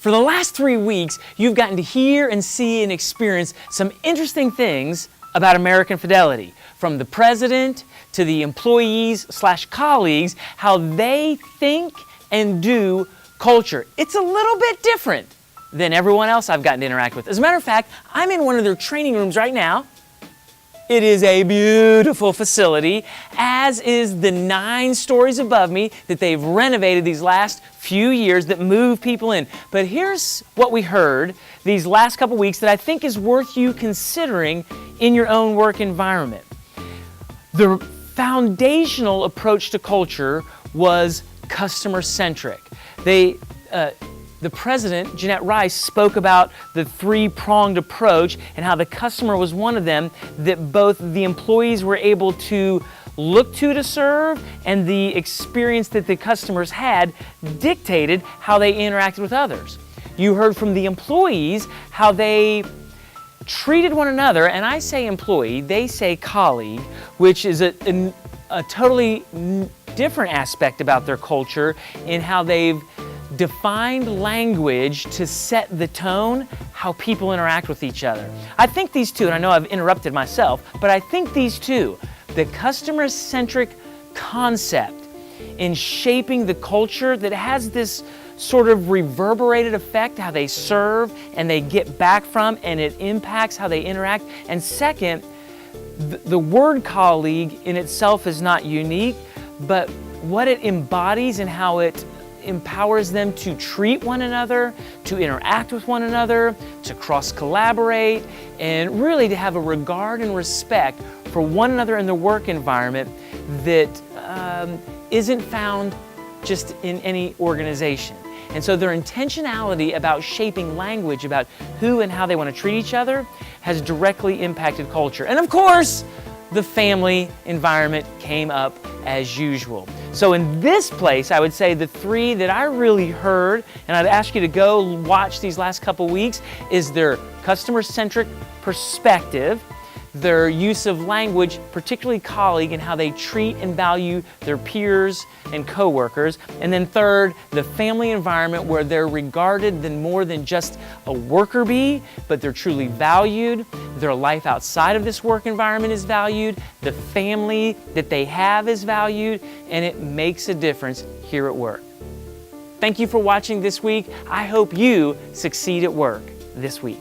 For the last 3 weeks, you've gotten to hear and see and experience some interesting things about American Fidelity, from the president to the employees/colleagues, how they think and do culture. It's a little bit different than everyone else I've gotten to interact with. As a matter of fact, I'm in one of their training rooms right now. It is a beautiful facility, as is the 9 stories above me that they've renovated these last few years that move people in. But here's what we heard these last couple weeks that I think is worth you considering in your own work environment. The foundational approach to culture was customer-centric. The president, Jeanette Rice, spoke about the 3-pronged approach and how the customer was one of them that both the employees were able to look to serve, and the experience that the customers had dictated how they interacted with others. You heard from the employees how they treated one another, and I say employee, they say colleague, which is a totally different aspect about their culture in how they've defined language to set the tone, how people interact with each other. I think these two, and I know I've interrupted myself, but I think these two, the customer-centric concept in shaping the culture that has this sort of reverberated effect, how they serve and they get back from, and it impacts how they interact. And second, the word colleague in itself is not unique, but what it embodies and how it empowers them to treat one another, to interact with one another, to cross-collaborate, and really to have a regard and respect for one another in the work environment that isn't found just in any organization. And so their intentionality about shaping language, about who and how they want to treat each other, has directly impacted culture. And of course, the family environment came up as usual. So in this place, I would say the 3 that I really heard, and I'd ask you to go watch these last couple weeks, is their customer-centric perspective, their use of language, particularly colleague, and how they treat and value their peers and coworkers. And then third, the family environment, where they're regarded more than just a worker bee, but they're truly valued. Their life outside of this work environment is valued. The family that they have is valued, and it makes a difference here at work. Thank you for watching this week. I hope you succeed at work this week.